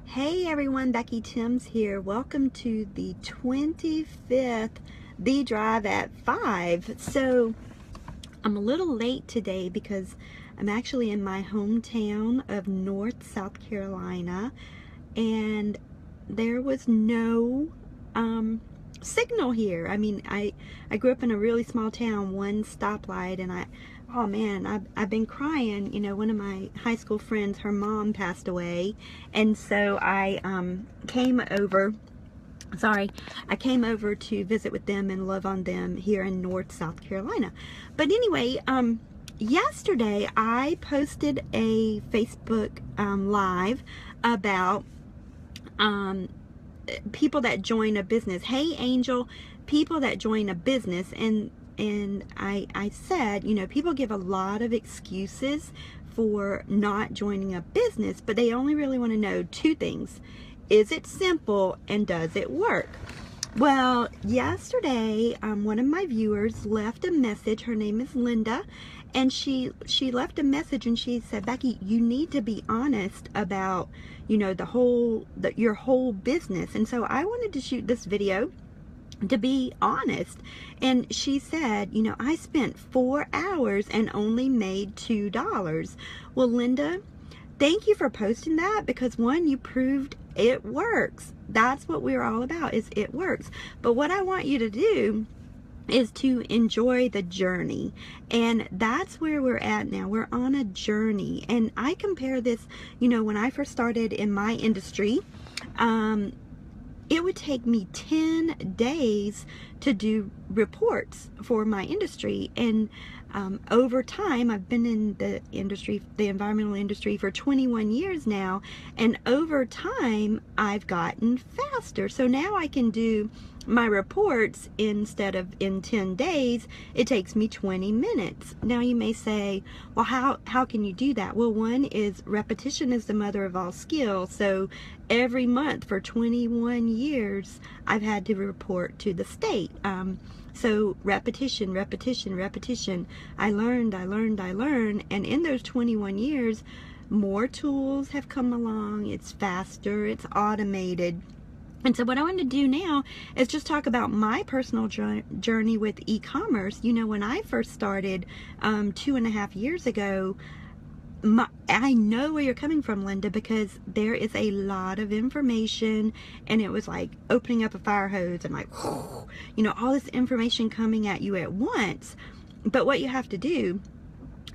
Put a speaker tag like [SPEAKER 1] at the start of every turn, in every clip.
[SPEAKER 1] Hey everyone, Becky Timms here. Welcome to the 25th The Drive at 5. So I'm a little late today because I'm actually in my hometown of North South Carolina, and there was no signal here. I mean, I grew up in a really small town, one stoplight, and oh man, I've been crying. You know, one of my high school friends, her mom passed away, and so I came over to visit with them and love on them here in North South Carolina. But anyway, yesterday I posted a Facebook live about people that join a business. Hey Angel, people that join a business, and I said, you know, people give a lot of excuses for not joining a business, but they only really want to know two things. Is it simple, and does it work? Well, yesterday, one of my viewers left a message. Her name is Linda, and she left a message, and she said, Becky, you need to be honest about, you know, your whole business. And so I wanted to shoot this video to be honest. And she said, you know, I spent 4 hours and only made $2. Well, Linda, thank you for posting that, because one, you proved it works. That's what we're all about, is it works. But what I want you to do is to enjoy the journey, and that's where we're at now. We're on a journey, and I compare this, you know, when I first started in my industry, it would take me 10 days to do reports for my industry. And over time, I've been in the industry, the environmental industry, for 21 years now, and over time I've gotten faster. So now I can do my reports, instead of in 10 days, it takes me 20 minutes. Now you may say, well, how can you do that? Well, one is repetition is the mother of all skill. So every month for 21 years, I've had to report to the state. So repetition, repetition, repetition. I learned, and in those 21 years, more tools have come along. It's faster, it's automated. And so what I want to do now is just talk about my personal journey with e-commerce. You know, when I first started 2.5 years ago, I know where you're coming from, Linda, because there is a lot of information, and it was like opening up a fire hose and like, you know, all this information coming at you at once. But what you have to do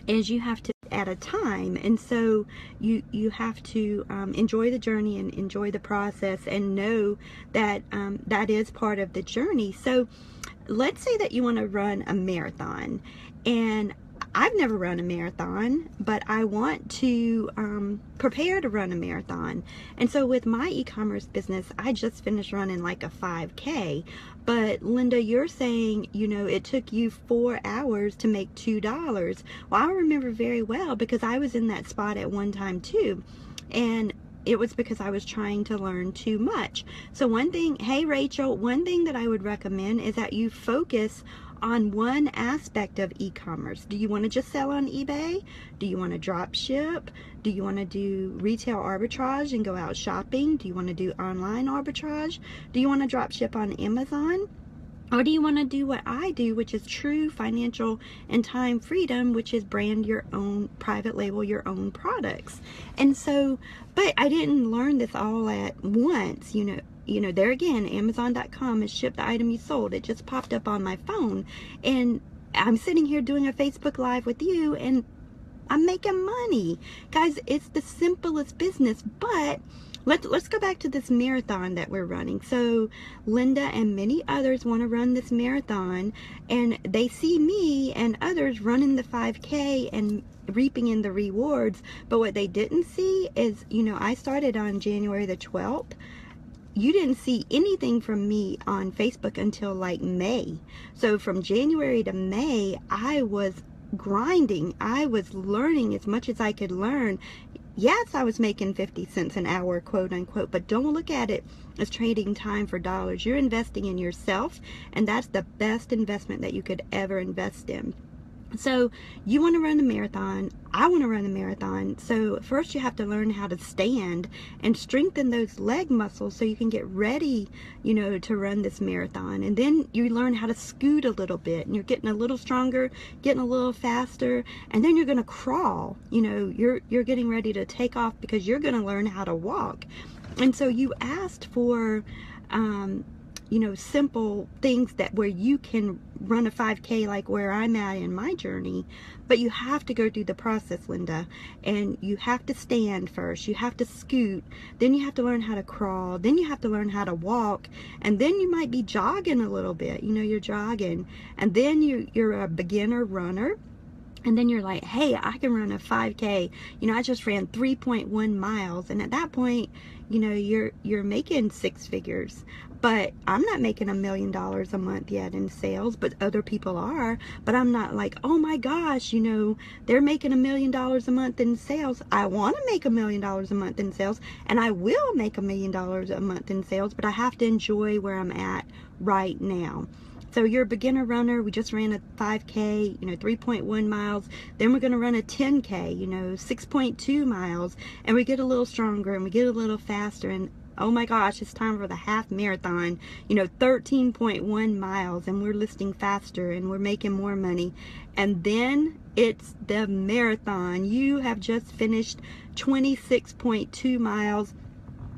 [SPEAKER 1] is you have to at a time, and so you have to enjoy the journey and enjoy the process, and know that that is part of the journey. So let's say that you want to run a marathon, and I've never run a marathon, but I want to prepare to run a marathon. And so with my e-commerce business, I just finished running like a 5K. But Linda, you're saying, you know, it took you 4 hours to make $2. Well, I remember very well, because I was in that spot at one time too. And it was because I was trying to learn too much. So one thing, hey Rachel, one thing that I would recommend is that you focus on one aspect of e-commerce. Do you want to just sell on eBay? Do you want to drop ship? Do you want to do retail arbitrage and go out shopping? Do you want to do online arbitrage? Do you want to drop ship on Amazon? Or do you want to do what I do, which is true financial and time freedom, which is brand your own, private label your own products? And so, but I didn't learn this all at once, you know, there again, Amazon.com is ship the item you sold. It just popped up on my phone, and I'm sitting here doing a Facebook Live with you, and I'm making money. Guys, it's the simplest business. But let's go back to this marathon that we're running. So Linda and many others want to run this marathon, and they see me and others running the 5K and reaping in the rewards. But what they didn't see is, you know, I started on January the 12th. You didn't see anything from me on Facebook until like May. So from January to May, I was grinding. I was learning as much as I could learn. Yes, I was making 50 cents an hour, quote unquote, but don't look at it as trading time for dollars. You're investing in yourself, and that's the best investment that you could ever invest in. So you want to run the marathon. I want to run the marathon. So first you have to learn how to stand and strengthen those leg muscles so you can get ready, you know, to run this marathon. And then you learn how to scoot a little bit, and you're getting a little stronger, getting a little faster, and then you're going to crawl. You know, you're getting ready to take off because you're going to learn how to walk. And so you asked for you know, simple things that where you can run a 5K like where I'm at in my journey, but you have to go through the process, Linda, and you have to stand first, you have to scoot, then you have to learn how to crawl, then you have to learn how to walk, and then you might be jogging a little bit, you know, you're jogging, and then you're a beginner runner. And then you're like, hey, I can run a 5K. You know, I just ran 3.1 miles. And at that point, you know, you're making six figures. But I'm not making $1 million a month yet in sales, but other people are. But I'm not like, oh my gosh, you know, they're making $1 million a month in sales. I want to make $1 million a month in sales, and I will make $1 million a month in sales, but I have to enjoy where I'm at right now. So you're a beginner runner. We just ran a 5K, you know, 3.1 miles. Then we're going to run a 10K, you know, 6.2 miles. And we get a little stronger and we get a little faster. And oh my gosh, it's time for the half marathon, you know, 13.1 miles. And we're listing faster and we're making more money. And then it's the marathon. You have just finished 26.2 miles.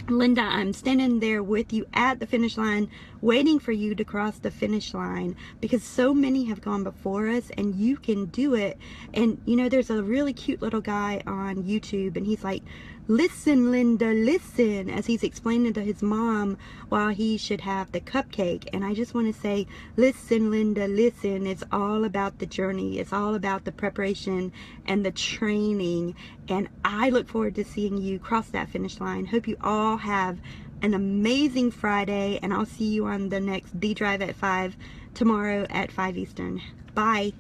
[SPEAKER 1] Linda, I'm standing there with you at the finish line, waiting for you to cross the finish line, because so many have gone before us and you can do it. And you know, there's a really cute little guy on YouTube, and he's like, listen, Linda, listen, as he's explaining to his mom why he should have the cupcake. And I just want to say, listen, Linda, listen. It's all about the journey. It's all about the preparation and the training. And I look forward to seeing you cross that finish line. Hope you all have an amazing Friday, and I'll see you on the next The Drive at 5 tomorrow at 5 Eastern. Bye.